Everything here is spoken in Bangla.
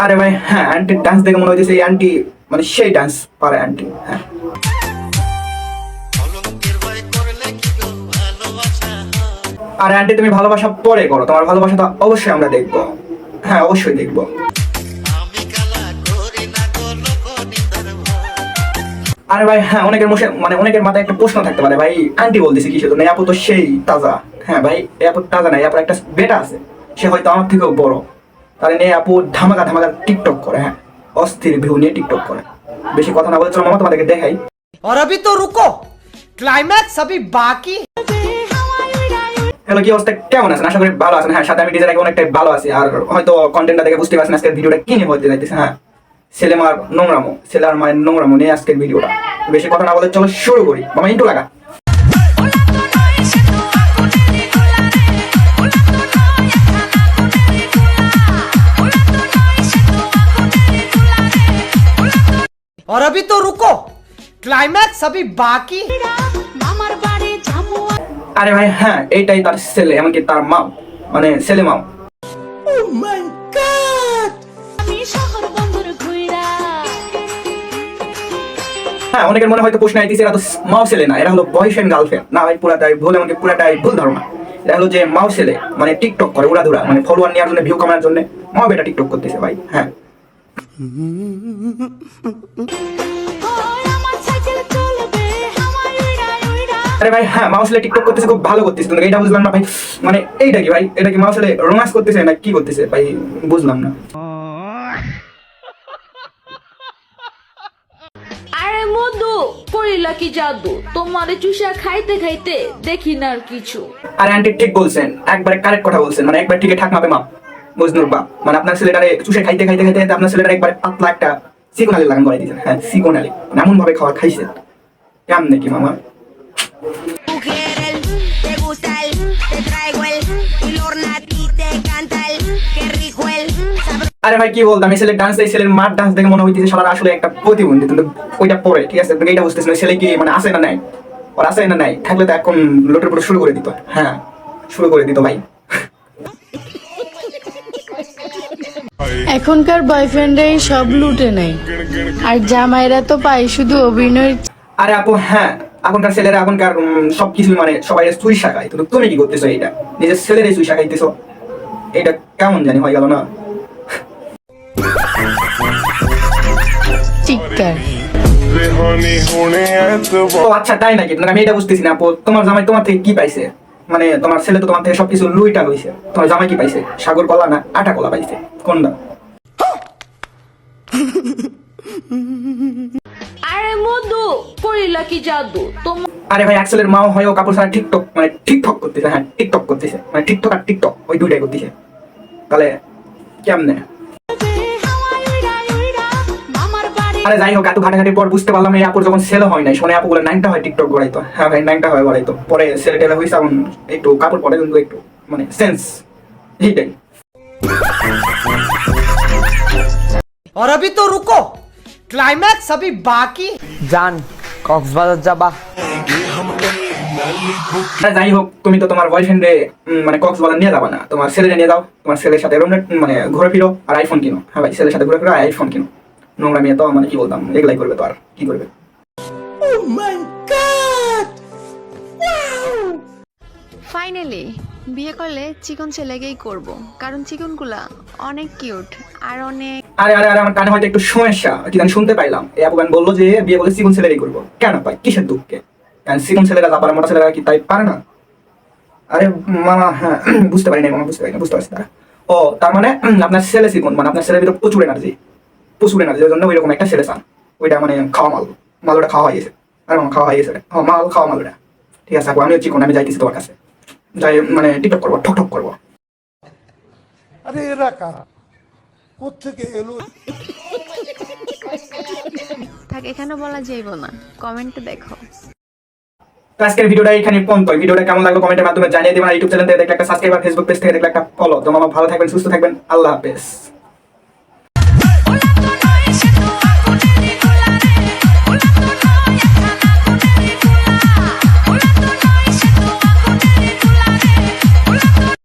আরে ভাই হ্যাঁ, আন্টির ডান্স দেখে মনে হইতেছে এই আন্টি মানে সেই ডান্স পারে আন্টি। হ্যাঁ আরে আন্টি তুমি ভালোবাসা পরে করো, তোমার ভালোবাসাটা অবশ্যই আমরা দেখবো। হ্যাঁ অবশ্যই দেখবো। আরে ভাই হ্যাঁ, অনেকের মুখে মানে অনেকের মাথায় একটা প্রশ্ন থাকতে পারে ভাই আন্টি বলতেছি কিসের জন্য, আপু তো সেই তাজা। হ্যাঁ ভাই আপু তাজা নাই, আপুর একটা বেটা আছে, সে হয়তো আমার থেকেও বড়। তাহলে নিয়ে আপু ধামাকা ধামাকা টিকটক করে। হ্যাঁ অস্থির ভিউ নিয়ে টিকটক করে। বেশি কথা না বলে চলো মামা তোমাদেরকে দেখাই। और अभी तो रुको, क्लाइमैक्स अभी बाकी। হ্যালো কি অবস্থা, কেমন আছেন? আশা করি ভালো আছেন। হ্যাঁ সাথে আমি ডিজাইন অনেকটাই ভালো আছি। আর হয়তো কন্টেন্টটা দেখে বুঝতে পারছেন আজকের ভিডিওটা কি নিয়ে বলতে যাইতেছে। হ্যাঁ ছেলে মার নোংরামো, ছেলে আর মায়ের নোংরামো নিয়ে আজকের ভিডিওটা। বেশি কথা না বলে চলো শুরু করি। মামা ইন্টু লাগা। और अभी तो रुको, क्लाइमैक्स अभी बाकी। আরে ভাই হ্যাঁ এইটাই তার ছেলে, এমনকি তার মা মানে ছেলে মাও। হ্যাঁ অনেকের মনে হয়তো প্রশ্ন আইতেছে এরা তো মাও ছেলে না, এরা হলো বয়ফ্রেন্ড গার্লফ্রেন্ড। না ভাই পুরাটাই ভুল, এমনকি পুরাটাই ভুল ধারণা। এরা হলো যে মাও ছেলে মানে টিকটক করে উড়াধুরা, মানে ফলোয়ার নেওয়ার জন্য, ভিউ কামানোর জন্য মাও বেটা টিকটক করতেছে ভাই। হ্যাঁ আরে ভাই হ্যাঁ মাও ছেলে টিকটক করতেছে, খুব ভালো করতেছে, কিন্তু এইটা বুঝলাম না ভাই। মানে এইটা কি ভাই, এটা কি মাও ছেলে রোমান্স করতেছে না কি করতেছে ভাই, বুঝলাম না। আরে মধু করিলা কি জাদু, তোমারে চুষা খাইতে খাইতে দেখি না আর কিছু। আরে আন্টি ঠিক বলছেন, একবারে কারেক্ট কথা বলছেন, মানে একবার ঠিকই ঠাক মাপে মাপ মজনুর বাপ। মানে আপনার ছেলেটারে চুষে খাইতে খাইতে খাইতে আপনার ছেলেটার একবারে পাতলা একটা চিকন আলি লাগান করে দিয়েছেন। হ্যাঁ চিকন আলি এমন ভাবে খাওয়া খাইছেন কেমন নাকি মামা। আরে ভাই কি বলতাম, এই ছেলের ডান্স, এই ছেলের মার ডান্স দেখে মনে হইতেছে সারা আসলে একটা প্রতিবন্ধী, কিন্তু ওইটা পরে ঠিক আছে। এইটা বুঝতেছিল ছেলে কি মানে আসে না নাই, ওর আসে না নাই থাকলে তো এখন লোটের পুরো শুরু করে দিত। হ্যাঁ শুরু করে দিত ভাই। এখনকার বয়ফ্রেন্ডরাই সব লুটে নেয়, আর জামাইরা তো পায় শুধু অভিনয়। আরে আপু হ্যাঁ এখনকার ছেলেরা এখনকার সবকিছু মানে সবাই চুই শাখায়, কিন্তু তুমি কি করতেছো? এইটা নিজের ছেলের চুই শাখাইতেছো, এটা কেমন জানি হয়ে গেল না। চিৎকার। ও আচ্ছা তাই নাকি, আমি এটা বুঝতেছি না আপু। তোমার জামাই তোমার থেকে কি পাইছে? মানে তোমার ছেলে তো তোমার থেকে সবকিছু লুইটা হইছে, তোমার জামাই কি পাইছে? সাগর কলা না আটা কলা পাইছে, কোনটা? আরে মধু করিলা কি জাদু, তোমার আরে ভাই অ্যাক্সেলের মাও হয় ও কাপড় ছাড়া টিকটক মানে টিকটক করতেছে। হ্যাঁ টিকটক করতেছে, মানে টিকটক আর টিকটক ওই দুইটাই করতেছে। তাহলে কেমনে? আরে যাই হোক এত ঘাটাঘাটির পর বুঝতে পারলাম এই আপুর যখন ছেলে হয় নাই, শোনে আপু বলে নাইনটা হয় টিকটক গড়াইতো। হ্যাঁ ভাই নাইনটা হয় গড়াইতো, পরে ছেলে টেলে হয়েছে এখন একটু কাপড় পরে, কিন্তু একটু মানে সেন্স এইটাই। और अभी तो रुको, क्लाइमैक्स अभी बाकी। जान কক্সবাজার যাবা? যাই হোক তুমি তো তোমার বয়ফ্রেন্ডে মানে কক্সবাজার নিয়ে যাবা না, তোমার ছেলেরে নিয়ে যাও, তোমার ছেলের সাথে মানে ঘুরে ফিরো আর আইফোন কিনো। হ্যাঁ ভাই ছেলের সাথে ঘুরে ফিরো আর আইফোন কিনো। নোংরা মেয়ে তো মানে কি বলতাম, এগুলাই করবে তো আর কি করবে। ফাইনালি বিয়ে করলে চিকন ছেলেকেই করব, কারণ চিকনগুলা অনেক কিউট আর অনেক। আরে আরে আরে আমার কানে হয়তো একটু সমস্যা, কি জানি শুনতে পাইলাম এই আপু গান বললো যে বিয়ে করলে চিকন ছেলেরই করবো। কেন পাই কিসের দুঃখে? চিকন ছেলেরা যা পারে মোটা ছেলেরা কি তাই পারে না? আরে মামা হ্যাঁ বুঝতে পারি না মামা, বুঝতে পারি না, বুঝতে পারছি তারা। ও তার মানে আপনার ছেলে চিকন, মানে আপনার ছেলের ভিতরে প্রচুর এনার্জি, ওই জন্য ওইরকম একটা ছেলে চান। ওইটা মানে খাওয়া মাল ওটা খাওয়া হয়েছে। আরে মামা খাওয়া হয়েছে, মাল খাওয়া মাল ওটা। ঠিক আছে আপু আমিও চিকন, আমি যাইতেছি তোমার কাছে, যাই মানে টিকটক করবো, ঠক ঠক করবো। আরে এরা কারা, কোত্থেকে এলো? থাক এখানে বলা যাইব না, কমেন্টে দেখো। তো আজকের ভিডিওটা এখানে পর্যন্ত। ভিডিওটা কেমন লাগলো কমেন্টের মাধ্যমে জানিয়ে দেবেন। ইউটিউব চ্যানেল থেকে দেখলে একটা সাবস্ক্রাইব আর ফেসবুক পেজ থেকে দেখলে একটা ফলো। তো মামা ভালো থাকবেন, সুস্থ থাকবেন, আল্লাহ হাফেজ।